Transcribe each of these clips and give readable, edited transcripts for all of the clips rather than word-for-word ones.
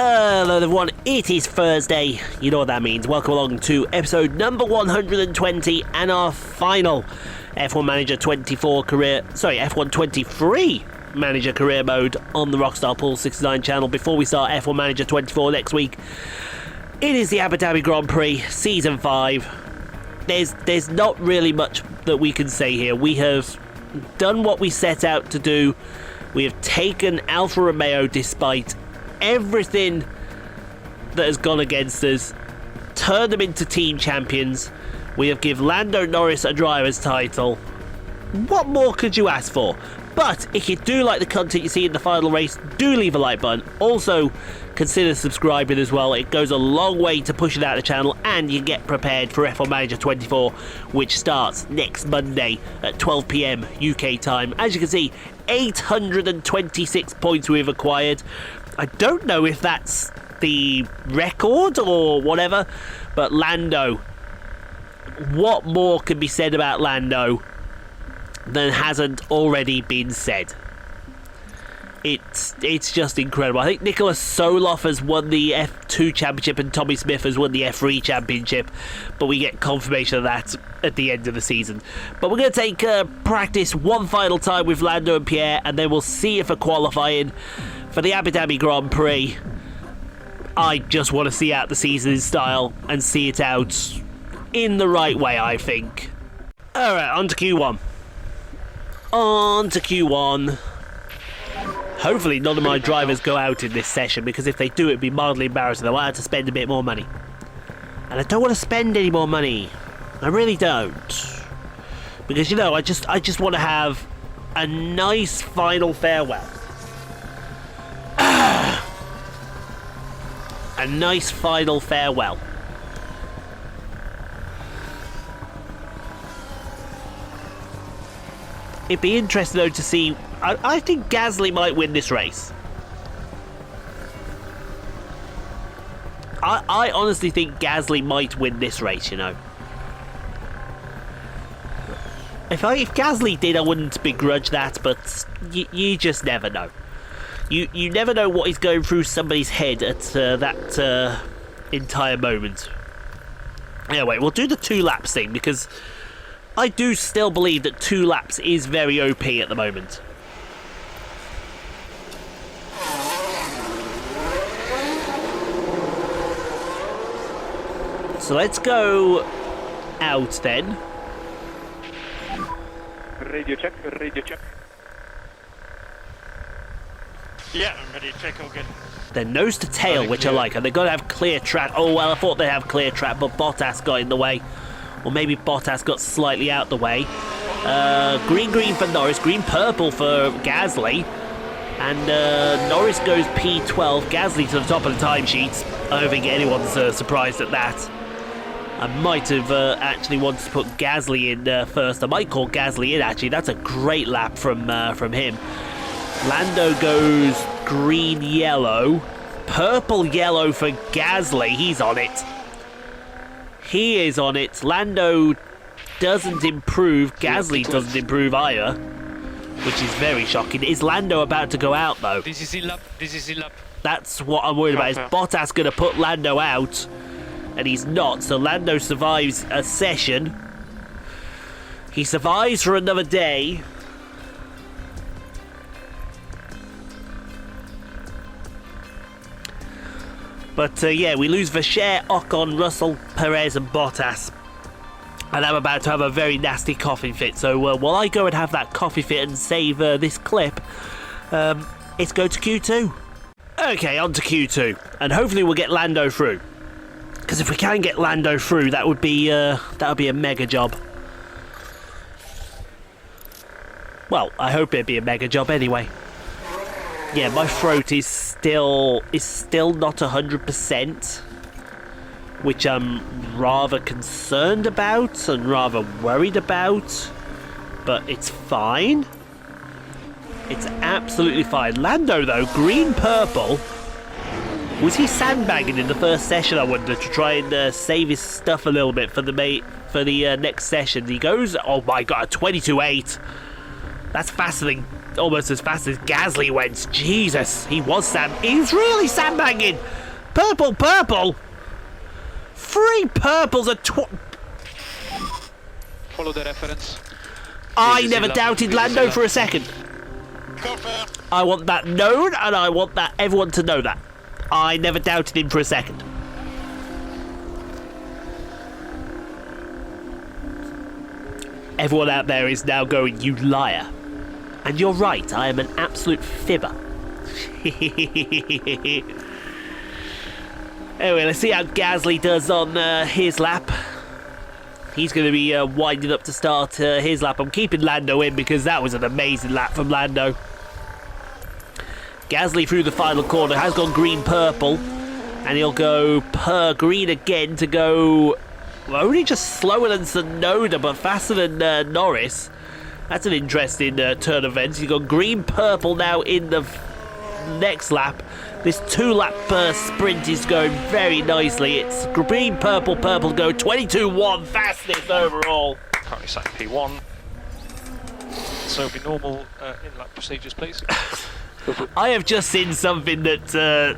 Hello everyone, it is Thursday, you know what that means. Welcome along to episode number 120 and our final F1 Manager 23 Manager career mode on the Rockstar Pool 69 channel before we start F1 Manager 24 next week. It is the Abu Dhabi Grand Prix, Season 5. There's not really much that we can say here. We have done what we set out to do. We have taken Alfa Romeo despite everything that has gone against us, turned them into team champions. We have given Lando Norris a driver's title. What more could you ask for? But if you do like the content you see in the final race, do leave a like button. Also, consider subscribing as well. It goes a long way to pushing out the channel, and you get prepared for F1 Manager 24, which starts next Monday at 12 PM UK time. As you can see, 826 points we've acquired. I don't know if that's the record or whatever, but Lando, what more can be said about Lando than hasn't already been said? It's just incredible. I think Nicholas Soloff has won the F2 championship and Tommy Smith has won the F3 championship, but we get confirmation of that at the end of the season. But we're going to take practice one final time with Lando and Pierre, and then we'll see if we're qualifying for the Abu Dhabi Grand Prix. I just want to see out the season in style and see it out in the right way, I think. Alright, on to Q1. On to Q1. Hopefully none of my drivers go out in this session, because if they do, it'd be mildly embarrassing. I want to spend a bit more money. And I don't want to spend any more money. I really don't. Because, you know, I just want to have a nice final farewell. A nice final farewell. It'd be interesting though to see. I think Gasly might win this race. I honestly think Gasly might win this race, you know. If Gasly did, I wouldn't begrudge that, but you just never know. You never know what is going through somebody's head at that entire moment. Anyway, we'll do the 2 laps thing, because I do still believe that 2 laps is very OP at the moment. So let's go out then. Radio check, radio check. Yeah, I'm ready to check, all good. They're nose to tail, which I like, and they've got to have clear track. Oh, well, I thought they'd have clear track, but Bottas got in the way. Or maybe Bottas got slightly out the way. Green for Norris, green-purple for Gasly. And Norris goes P12, Gasly to the top of the timesheets. I don't think anyone's surprised at that. I might have actually wanted to put Gasly in first. I might call Gasly in, actually. That's a great lap from him. Lando goes green-yellow. Purple-yellow for Gasly. He's on it. He is on it. Lando doesn't improve. Gasly doesn't improve either, which is very shocking. Is Lando about to go out, though? This is the lap. This is the lap. That's what I'm worried about. Is Bottas going to put Lando out? And he's not. So Lando survives a session. He survives for another day. But yeah, we lose Vacher, Ocon, Russell, Perez and Bottas. And I'm about to have a very nasty coughing fit. So while I go and have that coffee fit and save this clip, let's go to Q2. Okay, on to Q2. And hopefully we'll get Lando through. Because if we can get Lando through, that would be a mega job. Well, I hope it'd be a mega job anyway. Yeah, my throat is still not 100%, which I'm rather concerned about and rather worried about, but it's fine. It's absolutely fine. Lando, though, green-purple. Was he sandbagging in the first session, I wonder, to try and save his stuff a little bit for the next session? He goes, oh my god, 22.8. That's faster than, almost as fast as Gasly went. Jesus, he was really sandbagging. Purple. 3 purples are Follow the reference. I never doubted Lando for a second. I want that known, and I want that everyone to know that. I never doubted him for a second. Everyone out there is now going, you liar. And you're right, I am an absolute fibber. Anyway, let's see how Gasly does on his lap. He's going to be winding up to start his lap. I'm keeping Lando in because that was an amazing lap from Lando. Gasly through the final corner has gone green-purple. And he'll go green again to go only just slower than Tsunoda, but faster than Norris. That's an interesting turn of events. He's got green-purple now in the next lap. This 2-lap sprint is going very nicely. It's green, purple go 22.1 fastest overall. Currently sat in P1. So be normal in-lap procedures, please. I have just seen something that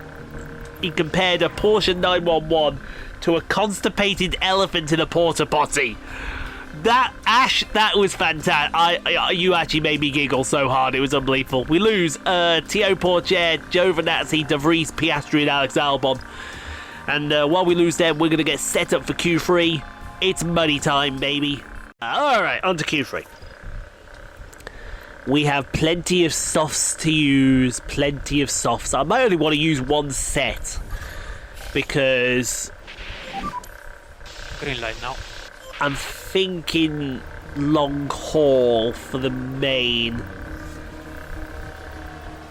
he compared a Porsche 911 to a constipated elephant in a porta potty. That was fantastic. You actually made me giggle so hard. It was unbelievable. We lose Théo Pourchaire, Giovinazzi, De Vries, Piastri and Alex Albon. And while we lose them, we're going to get set up for Q3. It's money time, baby. Alright, on to Q3. We have plenty of softs to use. Plenty of softs. I might only want to use one set. Because Green light now. I'm thinking long haul for the main.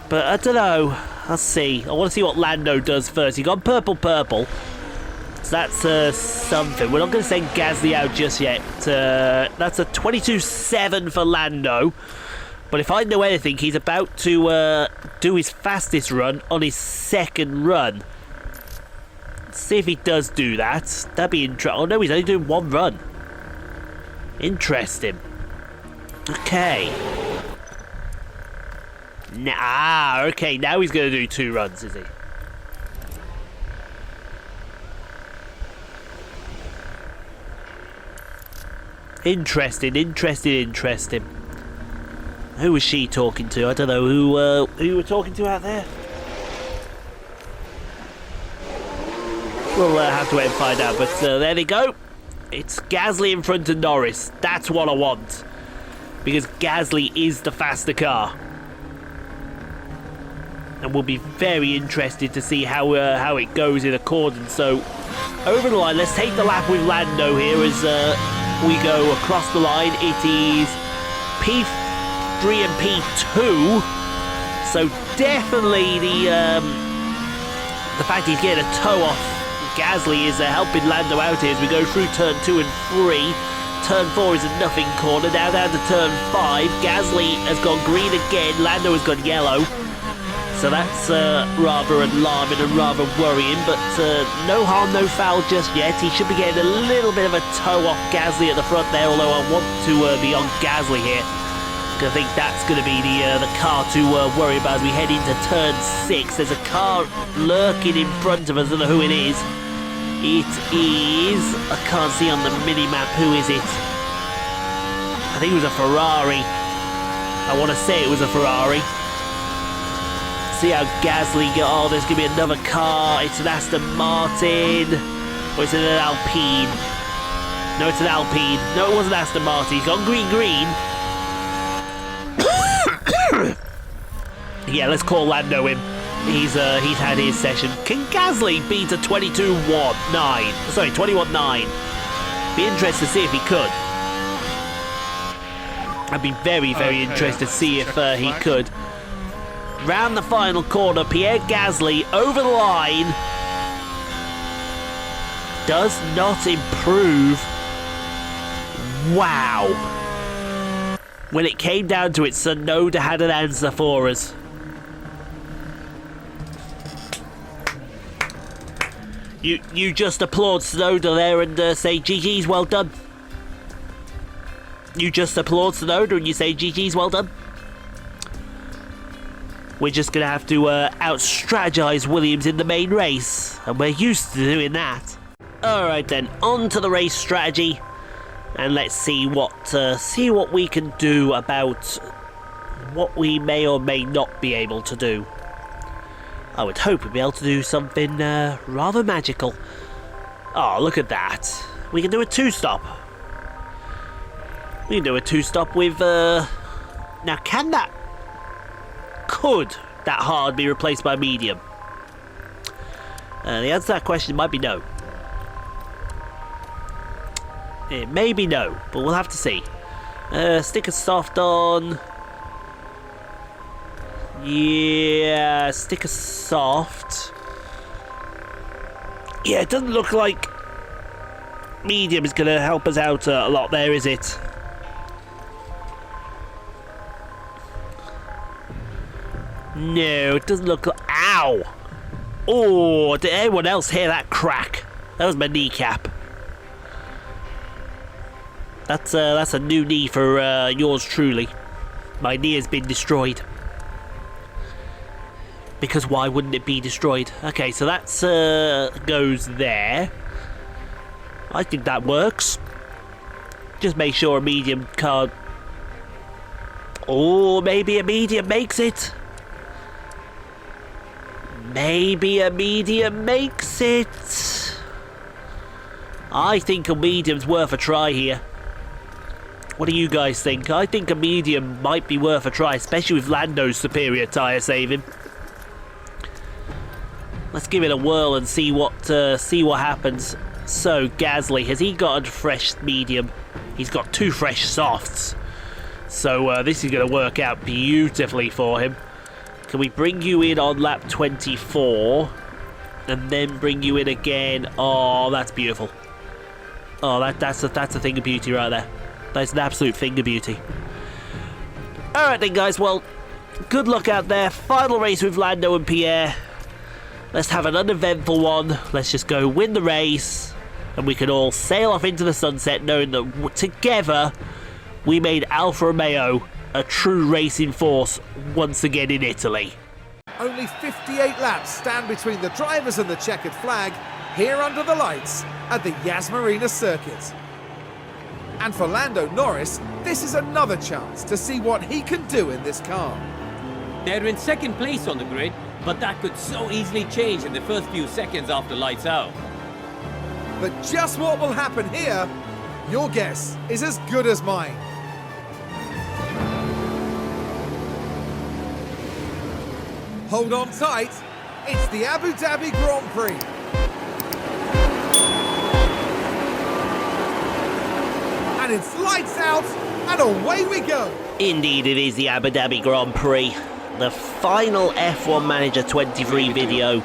But I don't know. I'll see. I want to see what Lando does first. He got purple. So that's something. We're not going to send Gasly out just yet. That's a 22.7 for Lando. But if I know anything, he's about to do his fastest run on his second run. Let's see if he does do that. That'd be interesting. Oh no, he's only doing one run. Interesting. Okay. Okay, now he's going to do 2 runs, is he? Interesting. Who was she talking to? I don't know who you were talking to out there. We'll have to wait and find out, but there they go. It's Gasly in front of Norris. That's what I want. Because Gasly is the faster car. And we'll be very interested to see how it goes in accordance. So, over the line, let's take the lap with Lando here as we go across the line. It is P3 and P2. So, definitely the fact he's getting a toe off Gasly is helping Lando out here as we go through turn 2 and 3. Turn 4 is a nothing corner. Now down to turn 5. Gasly has gone green again. Lando has gone yellow. So that's rather alarming and rather worrying. But no harm, no foul just yet. He should be getting a little bit of a toe off Gasly at the front there. Although I want to be on Gasly here. I think that's going to be the car to worry about as we head into turn 6. There's a car lurking in front of us. I don't know who it is. It is... I can't see on the mini-map. Who is it? I think it was a Ferrari. I want to say it was a Ferrari. See how Gasly get... Oh, there's going to be another car. It's an Aston Martin. Or is it an Alpine? No, it's an Alpine. No, it wasn't Aston Martin. He's gone green. Yeah, let's call Lando in. He's had his session. Can Gasly beat a 21.9? Sorry, 21.9. Be interested to see if he could. I'd be very interested to see if he could. Round the final corner, Pierre Gasly over the line. Does not improve. Wow. When it came down to it, Tsunoda had an answer for us. You just applaud Tsunoda there and say GG's, well done. You just applaud Tsunoda and you say GG's, well done. we're just going to have to out-strategize Williams in the main race. And we're used to doing that. Alright then, on to the race strategy. And let's see what we can do about what we may or may not be able to do. I would hope we'd be able to do something rather magical. Oh, look at that. We can do a two-stop. We can do a two-stop with... Now, could that hard be replaced by medium? The answer to that question might be no. It may be no, but we'll have to see. Stick a soft on. Yeah, stick a soft. Yeah, it doesn't look like medium is going to help us out a lot there, is it? No, it doesn't look like... Ow! Oh, did anyone else hear that crack? That was my kneecap. That's a new knee for yours truly. My knee has been destroyed. Because why wouldn't it be destroyed? Okay, so that's goes there. I think that works. Just make sure a medium can't... Oh, maybe a medium makes it. Maybe a medium makes it. I think a medium's worth a try here. What do you guys think? I think a medium might be worth a try, especially with Lando's superior tyre saving. Let's give it a whirl and see what happens. So, Gasly, has he got a fresh medium? He's got 2 fresh softs. So, this is going to work out beautifully for him. Can we bring you in on lap 24? And then bring you in again? Oh, that's beautiful. Oh, that's a thing of beauty right there. That's an absolute thing of beauty. Alright then, guys. Well, good luck out there. Final race with Lando and Pierre. Let's have an uneventful one. Let's just go win the race. And we can all sail off into the sunset knowing that together we made Alfa Romeo a true racing force once again in Italy. Only 58 laps stand between the drivers and the checkered flag here under the lights at the Yas Marina Circuit. And for Lando Norris, this is another chance to see what he can do in this car. They're in second place on the grid, but that could so easily change in the first few seconds after lights out. But just what will happen here, your guess is as good as mine. Hold on tight, it's the Abu Dhabi Grand Prix. And it's lights out, and away we go. Indeed, it is the Abu Dhabi Grand Prix. The final F1 Manager 23 video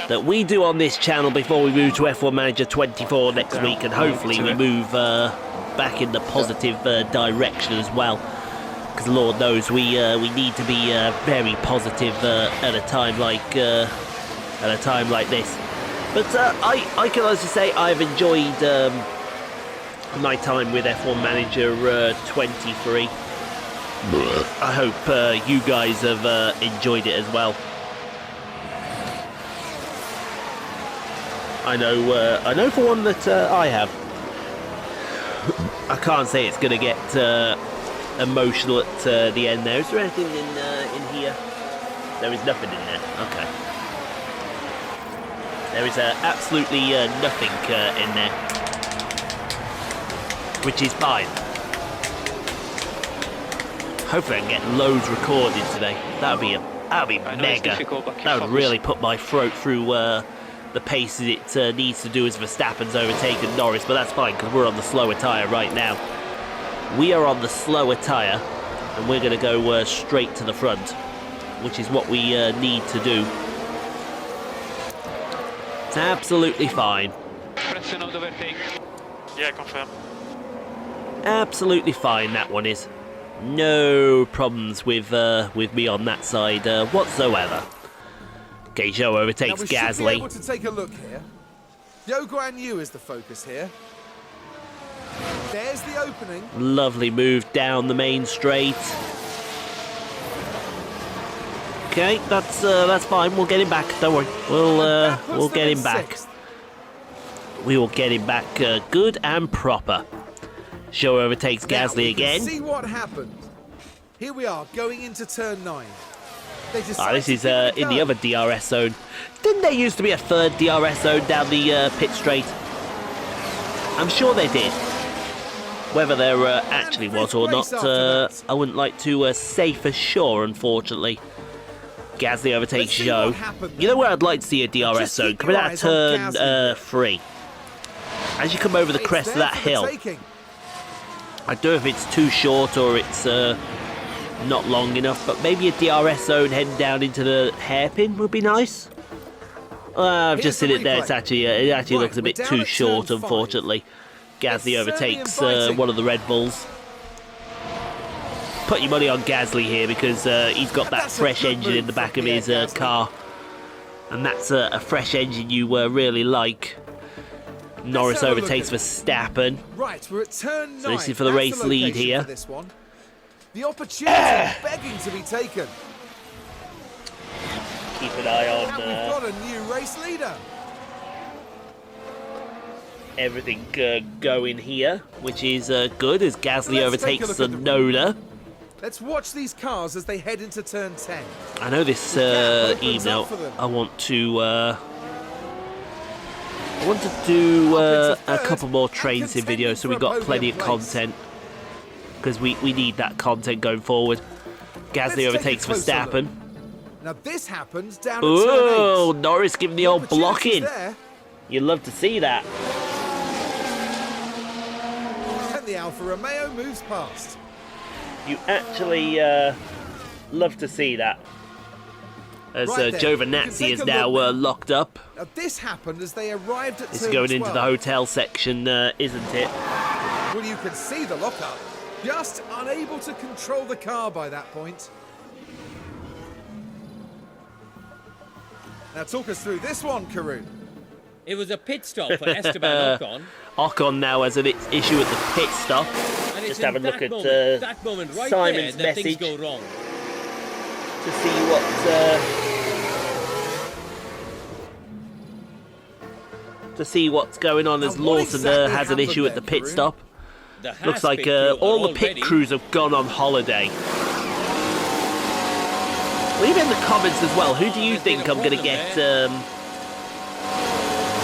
that we do on this channel before we move to F1 Manager 24 next week, and hopefully we move back in the positive direction as well. Because Lord knows we need to be very positive at a time like this. But I can honestly say I've enjoyed my time with F1 Manager 23. I hope you guys have enjoyed it as well. I know for one that I have. I can't say it's going to get emotional at the end there. Is there anything in here? There is nothing in there. Okay. There is absolutely nothing in there, which is fine. Hopefully I can get loads recorded today. That would be mega. That would really put my throat through the pace it needs to do as Verstappen's overtaken Norris, but that's fine because we're on the slower tyre right now. We are on the slower tyre, and we're going to go straight to the front, which is what we need to do. It's absolutely fine. Yeah, confirm. Absolutely fine, that one is. No problems with me on that side whatsoever. Okay, Zhou overtakes Gasly. Now we should be able to take a look here. Zhou Guan Yu is the focus here. There's the opening. Lovely move down the main straight. Okay, that's fine. We'll get him back. Don't worry. We'll get him back. We will get him back good and proper. Show overtakes Gasly again. See what happened. Here we are going into turn 9. This is in the other DRS zone. Didn't there used to be a third DRS zone down the pit straight? I'm sure they did. Whether there actually was or not, I wouldn't like to say for sure, unfortunately. Gasly overtakes Zhou. You know where I'd like to see a DRS zone? Coming out of turn 3. As you come over the crest of that hill. I don't know if it's too short or it's not long enough, but maybe a DRS zone heading down into the hairpin would be nice. I've just seen it there. It actually looks a bit too short, unfortunately. Gasly overtakes one of the Red Bulls. Put your money on Gasly here because he's got that fresh engine in the back of his car. And that's a fresh engine you really like. Norris overtakes Verstappen. Right, we're at turn 9. So this is for the race lead here. The opportunity is begging to be taken. Keep an eye on... And we've got a new race leader. Everything going here, which is good as Gasly overtakes Tsunoda. Let's watch these cars as they head into turn 10. I know this email. I want to do a couple more train sim videos, so we've got plenty of content because we need that content going forward. Gasly overtakes Verstappen. Now this happens down at turn 8. Norris giving the old blocking. You'd love to see that. And the Alfa Romeo moves past. You actually love to see that. As Giovinazzi is now locked up. Now this happened as they arrived at It's turn going 12. into the hotel section, isn't it? Well, you can see the lockup. Just unable to control the car by that point. Now talk us through this one, Karun. It was a pit stop for Esteban Ocon. Ocon now has an issue at the pit stop. And Just have a look at that moment right Simon's there, that message things go wrong. to see what's going on as Lawson has an issue at the pit stop. The Haas Looks like pit crew all are the pit already- crews have gone on holiday. Leave in the comments as well. Who do you think I'm going to get?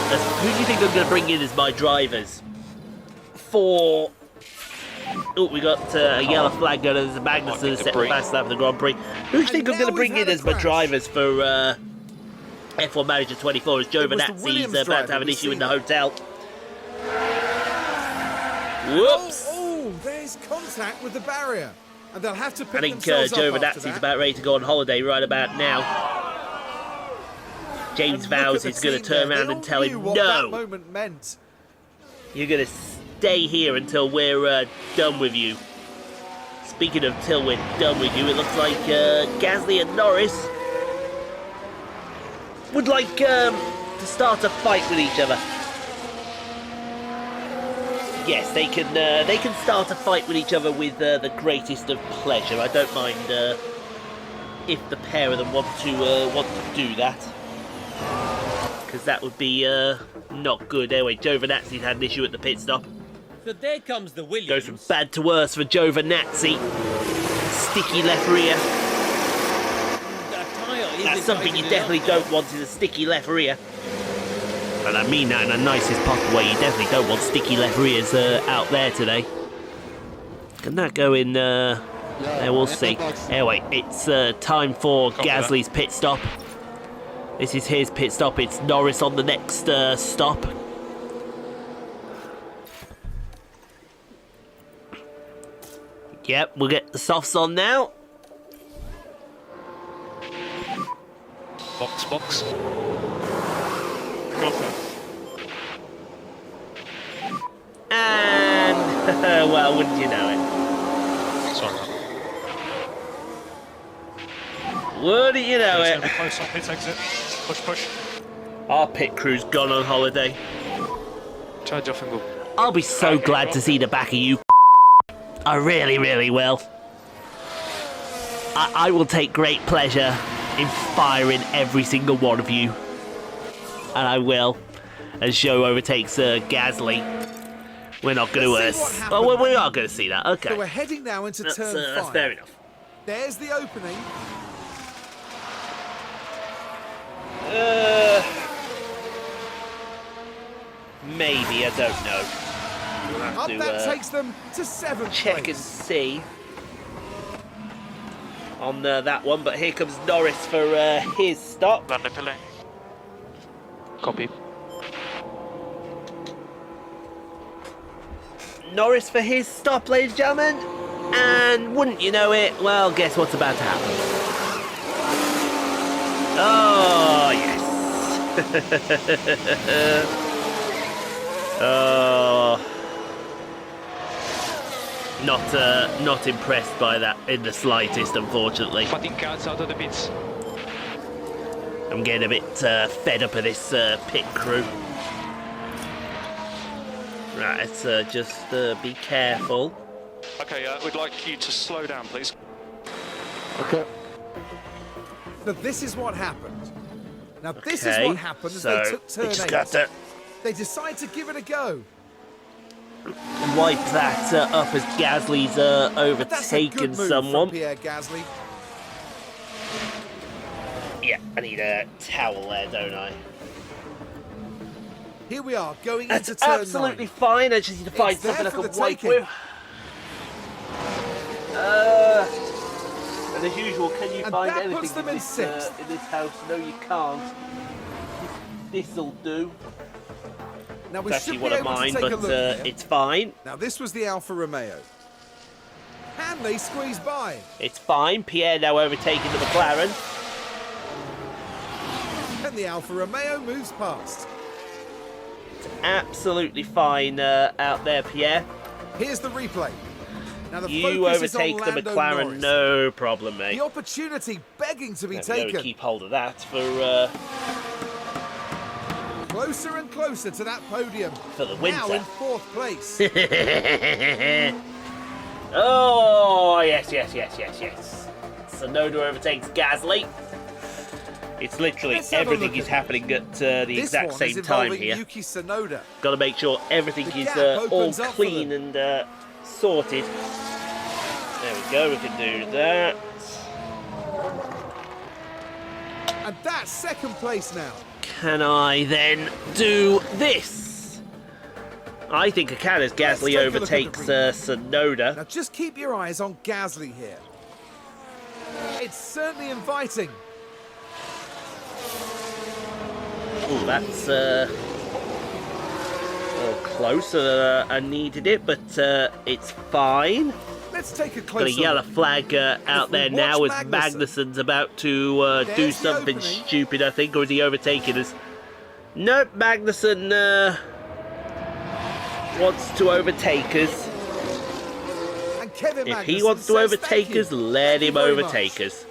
Who do you think I'm going to bring in as my drivers for? Oh, we got a yellow flag going as Magnussen set the fast lap of the Grand Prix. Who do you think I'm going to bring in as my drivers for F1 Manager 24? As Giovinazzi's about to have an issue in the hotel. Whoops! Oh, there's contact with the barrier. And they'll have to pick I think themselves up after Giovinazzi's that. about ready to go on holiday right about now. James And look vows at the he's going to team turn there. around They and all tell knew him, what that no, moment meant. you're going to stay here until we're done with you. Speaking of till we're done with you, it looks like Gasly and Norris would like to start a fight with each other. Yes, they can start a fight with each other with the greatest of pleasure. I don't mind if the pair of them want to do that, because that would be not good. Anyway, Giovinazzi's had an issue at the pit stop. So there comes the Williams. Goes from bad to worse for Giovinazzi. Sticky left rear. That tyre is That's something you definitely don't want, is a sticky left rear. And I mean that in the nicest possible way. You definitely don't want sticky left rears out there today. Can that go in? We'll see. Anyway, it's time for Gasly's pit stop. This is his pit stop. It's Norris on the next stop. Yep, we'll get the softs on now. Box. And, well, wouldn't you know it? Sorry. Wouldn't you know It's it? going to be close on pit exit. Push. Our pit crew's gone on holiday. Charge off and go. I'll be so glad to see the back of you. I really, really will. I will take great pleasure in firing every single one of you. And I will. As Joe overtakes Gasly. We're not going to... oh, we are going to see that. Okay. So we're heading now into turn 5. That's fair enough. There's the opening. Maybe, I don't know. We'll have Up to, that takes them to 7th check place. and see on that one. But here comes Norris for his stop. Lando Pillay. Copy. Norris for his stop, ladies and gentlemen. And wouldn't you know it, well, guess what's about to happen? Oh, yes. Oh. Not impressed by that in the slightest, unfortunately. Patinka's out of the pits. I'm getting a bit fed up of this pit crew. Right, let's just be careful. Okay, we'd like you to slow down, please. Okay. Now this is what happened. Now this is Okay, what happened as so they took turn we just 8. got to They decide to give it a go. wipe that up as Gasly's But that's a good overtaken move someone. from Pierre Gasly. Yeah, I need a towel there, don't I? Here we are going That's into turn absolutely 9. fine. I just need to find It's there something I for can the wipe taking. with. And as usual, can you And find that anything puts them in 6th. in this house? No, you can't. This'll do. Now we It's should actually be one of able to mine, take a but look here. it's fine. Now this was the Alfa Romeo. Can they squeeze by? It's fine. Pierre now overtaking the McLaren. And the Alfa Romeo moves past. Absolutely fine out there, Pierre. Here's the replay. Now the You focus is on overtake the Lando McLaren, Norris. no problem, mate. The opportunity begging to be There we go, taken. keep hold of that for Closer and closer to that podium. the Now winter. in 4th place. Oh, yes. Sonoda overtakes Gasly. It's literally Let's have a everything look is at happening at the This exact one same is time involving here. Yuki Tsunoda. Got to make sure everything The is gap all opens up for clean them. and sorted. There we go, we can do that. And that's 2nd place now. Can I then do this? I think I can as Let's Gasly take a look at the overtakes replay. Sonoda. Now just keep your eyes on Gasly here. It's certainly inviting. Oh, that's a little closer than I needed it, but it's fine. Let's take a Got a closer yellow look. flag out we there watch now as Magnussen- Magnussen's about to do There's the something opening. stupid, I think, or is he overtaking us? Nope, Magnussen wants to overtake us. And Kevin If he Magnussen wants to says overtake thank you. us, let Thank you him very overtake much. us.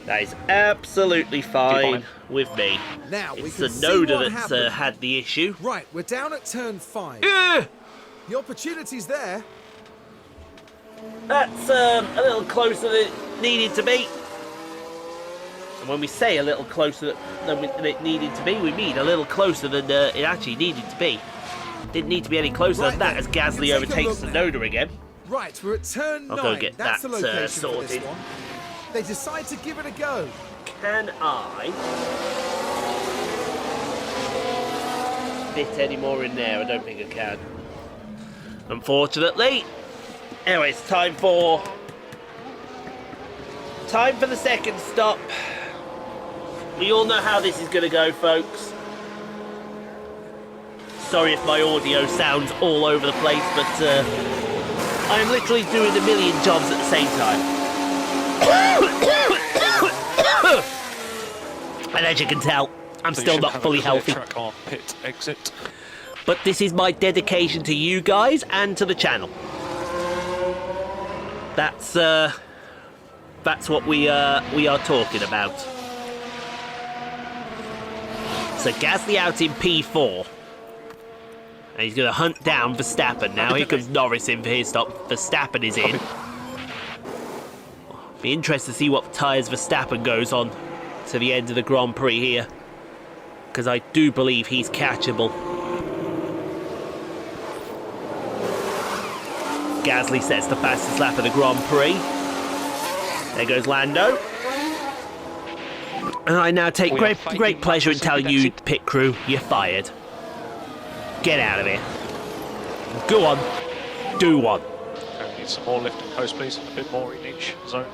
That is absolutely fine with me. Now we It's can see Sonoda what that's happened. had the issue. Right, we're down at turn 5. Yeah! The opportunity's there. That's a little closer than it needed to be. And when we say a little closer than it needed to be, we mean a little closer than it actually needed to be. Didn't need to be any closer Right than that then, as you Gasly take a overtakes look now. Sonoda again. Right, we're at turn I'll 9. go get That's that, the location for sorted. this one. They decide to give it a go. Can I fit any more in there? I don't think I can. Unfortunately. Anyway, it's time for the second stop. We all know how this is going to go, folks. Sorry if my audio sounds all over the place, but I'm literally doing a million jobs at the same time. And as you can tell, I'm So you still should not have a fully clear healthy. track on pit exit. But this is my dedication to you guys and to the channel. That's what we are talking about. So Gasly out in P4. And he's going to hunt down Verstappen now. Here comes Norris in for his stop. Verstappen is in. Be interested to see what tyres Verstappen goes on to the end of the Grand Prix here, because I do believe he's catchable. Gasly sets the fastest lap of the Grand Prix. There goes Lando. And I now take great pleasure in telling you, pit crew, you're fired. Get out of here. Go on. Do one. Need some more lift and coast, please. A bit more in each zone.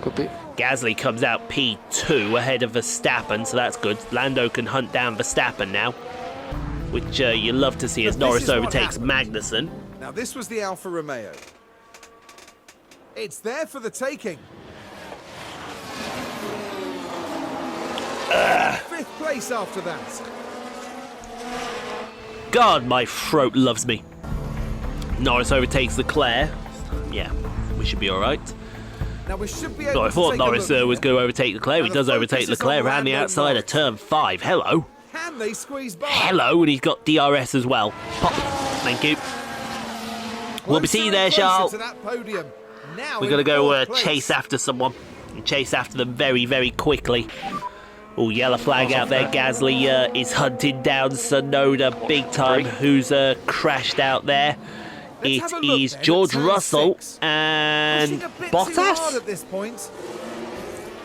Could be. Gasly comes out P2 ahead of Verstappen, so that's good. Lando can hunt down Verstappen now, which you love to see as Norris overtakes Magnussen. Now this was the Alfa Romeo. It's there for the taking. Fifth place after that. God, my throat loves me. Norris overtakes Leclerc. Yeah, we should be all right. Now we should be able No, I to thought take Norris a look was going to overtake Leclerc. He Now does the overtake focus is Leclerc on around the Lando outside of Norris. turn 5. Hello. Can they squeeze by? Hello, and he's got DRS as well. Pop. Thank you. We'll be seeing you there, Closer Charles. to that podium. Now We're in going to go fourth place. chase after someone. And chase after them very, very quickly. Oh, yellow flag out there. Gasly is hunting down Tsunoda big time, who's crashed out there. Let's It have a look is then at George turn Russell 6. and Pushing a bit too hard Bottas. at this point.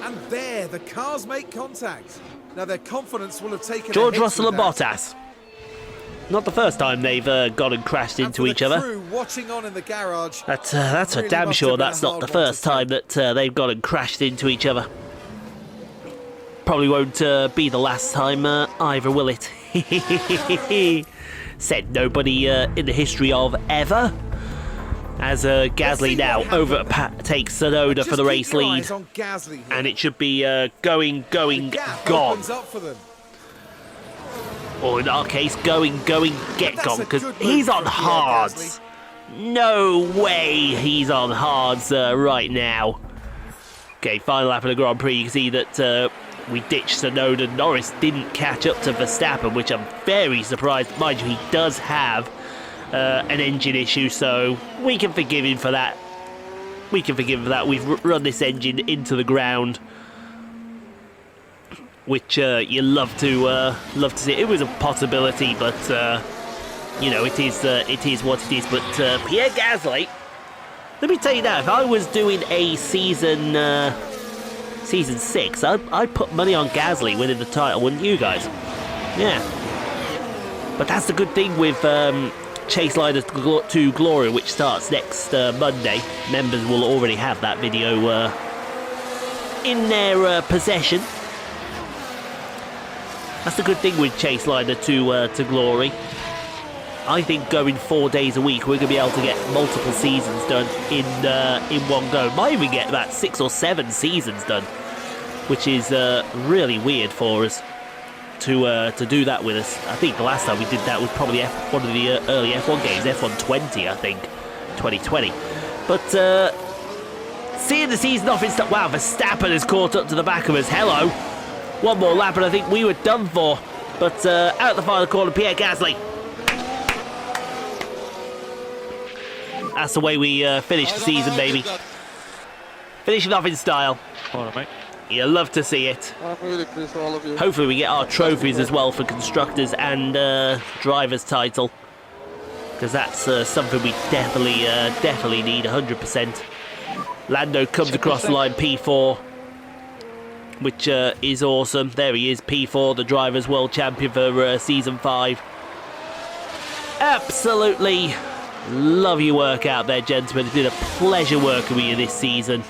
And there, the cars make contact. Now their confidence will have taken a George hit Russell with and that. Bottas. Not the first time they've gone and crashed And into for each the other. crew watching on in the garage, That's really a damn must sure have been a that's not hard the one first to time take. that they've gone and crashed into each other. Probably won't be the last time either, will it? Said nobody in the history of ever. As Gasly see now what overtakes Tsunoda Just for the keep race your lead. eyes on Gasly here. And it should be going, The gap gone. opens up for them. Or in our case, going, get That's gone, a because good move he's on from Pierre hards. No way he's on hards right now. Okay, final lap of the Grand Prix. You can see that we ditched Tsunoda. Norris didn't catch up to Verstappen, which I'm very surprised. Mind you, he does have an engine issue, so we can forgive him for that. We can forgive him for that. We've run this engine into the ground, which you love to see. It was a possibility, but you know, it is what it is. But Pierre Gasly, let me tell you now, if I was doing a season 6, I'd put money on Gasly winning the title, wouldn't you guys? Yeah. But that's the good thing with Chase Line to Glory, which starts next Monday. Members will already have that video in their possession. That's the good thing with Chase Liner to Glory. I think going 4 days a week, we're going to be able to get multiple seasons done in one go. Might even get about 6 or 7 seasons done, which is really weird for us to do that with us. I think the last time we did that was probably one of the early F1 games, F1 20, I think, 2020. But seeing the season off in stuff. Wow, Verstappen has caught up to the back of us. Hello. One more lap and I think we were done for. But out the final corner, Pierre Gasly. That's the way we finish the season, baby. Finishing off in style. Well, mate. You love to see it. I'm really pleased for all of you. Hopefully we get our trophies as well for constructors and drivers title, because that's something we definitely need 100%. Lando comes across the line P4, which is awesome. There he is, P4, the drivers world champion for season 5. Absolutely love your work out there, gentlemen. It's been a pleasure working with you this season.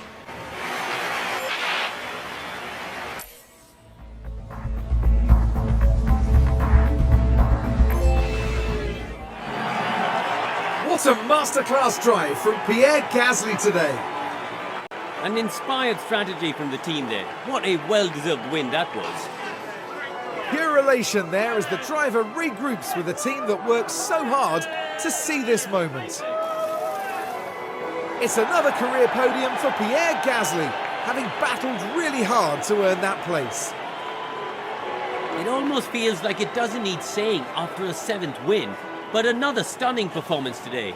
What a masterclass drive from Pierre Gasly today. An inspired strategy from the team there. What a well-deserved win that was. Pure elation there as the driver regroups with a team that works so hard to see this moment. It's another career podium for Pierre Gasly, having battled really hard to earn that place. It almost feels like it doesn't need saying after a 7th win, but another stunning performance today.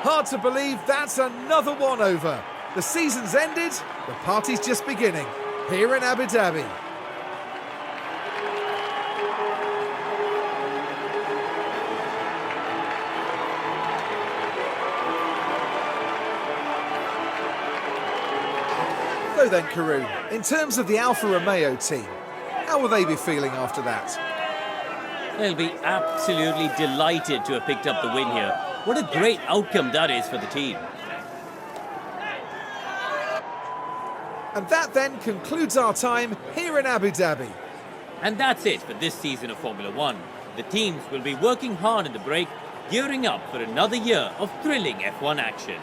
Hard to believe that's another one over. The season's ended, the party's just beginning, here in Abu Dhabi. So then, Karun, in terms of the Alfa Romeo team, how will they be feeling after that? They'll be absolutely delighted to have picked up the win here. What a great outcome that is for the team. And that then concludes our time here in Abu Dhabi. And that's it for this season of Formula One. The teams will be working hard in the break, gearing up for another year of thrilling F1 action.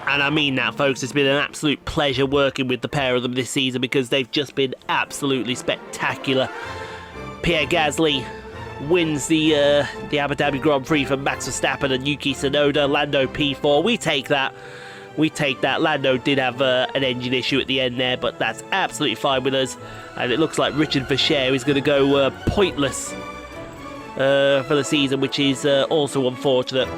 And I mean that, folks. It's been an absolute pleasure working with the pair of them this season because they've just been absolutely spectacular. Pierre Gasly wins the Abu Dhabi Grand Prix for Max Verstappen and Yuki Tsunoda. Lando P4. We take that. We take that. Lando did have an engine issue at the end there, but that's absolutely fine with us. And it looks like Richard Vercher is going to go pointless for the season, which is also unfortunate.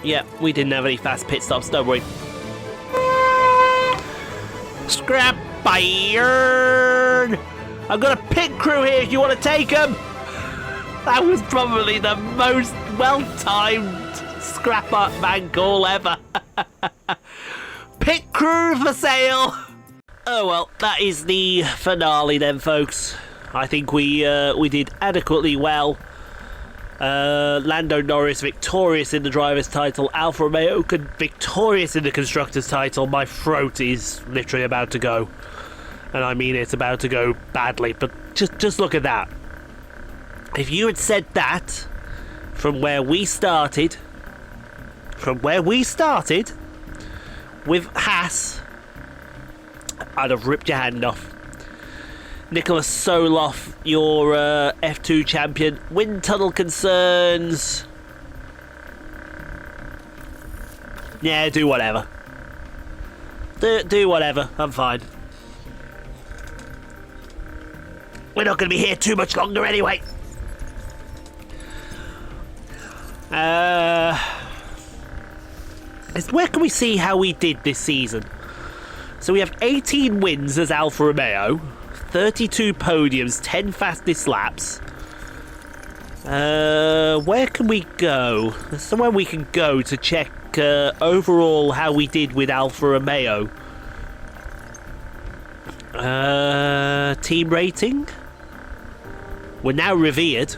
Yeah, we didn't have any fast pit stops, don't worry. Scrap iron! I've got a pit crew here if you want to take them! That was probably the most well-timed scrap up man call ever. Pit crew for sale! Oh well, that is the finale then, folks. I think we did adequately well. Lando Norris victorious in the driver's title. Alfa Romeo victorious in the constructor's title. My throat is literally about to go, and I mean it's about to go badly. But just look at that. If you had said that from where we started with Haas, I'd have ripped your hand off. Nicholas Soloff, your F2 champion. Wind tunnel concerns. Yeah, do whatever. Do whatever. I'm fine. We're not going to be here too much longer anyway. Where can we see how we did this season? So we have 18 wins as Alfa Romeo. 32 podiums, 10 fastest laps. Where can we go? There's somewhere we can go to check overall how we did with Alfa Romeo. Team rating. We're now revered,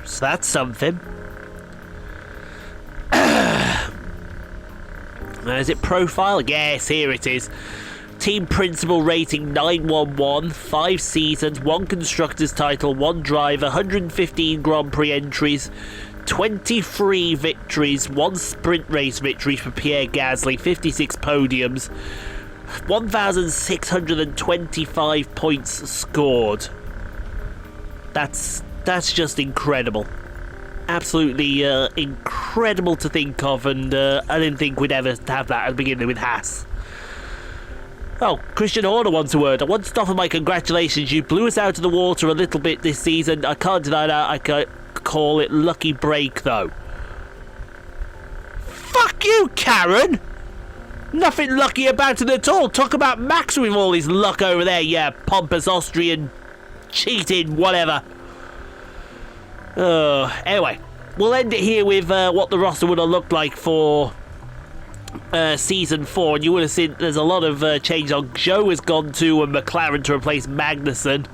so that's something. Is it profile? Yes, here it is. Team principal rating 911, 5 seasons, 1 constructor's title, 1 driver, 115 Grand Prix entries, 23 victories, 1 sprint race victory for Pierre Gasly, 56 podiums, 1,625 points scored. That's just incredible. Absolutely incredible to think of, and I didn't think we'd ever have that at the beginning with Haas. Oh, Christian Horner wants a word. I want to offer my congratulations. You blew us out of the water a little bit this season. I can't deny that. I can't call it lucky break, though. Fuck you, Karen! Nothing lucky about it at all. Talk about Max with all his luck over there. Yeah, pompous Austrian, cheating, whatever. Anyway, we'll end it here with what the roster would have looked like for season 4, and you would have seen there's a lot of change on. Zhou has gone to McLaren to replace Magnussen.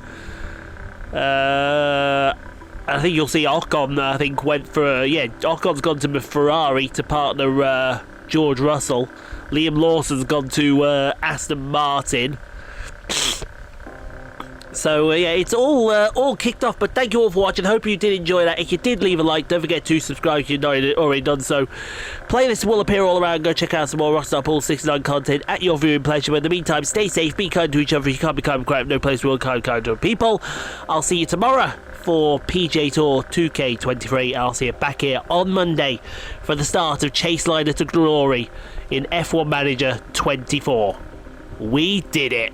I think you'll see Ocon, I think, went for Ocon's gone to Ferrari to partner George Russell. Liam Lawson's gone to Aston Martin. So yeah, it's all kicked off, but thank you all for watching. Hope you did enjoy that. If you did, leave a like. Don't forget to subscribe if you've not already done so. Playlists will appear all around. Go check out some more Rockstar Pool 69 content at your viewing pleasure. But in the meantime, stay safe, be kind to each other. If you can't be kind, crap, no place for kind to people. I'll see you tomorrow for PJ Tour 2K23. I'll see you back here on Monday for the start of Chase Liner to Glory in F1 Manager 24. We did it.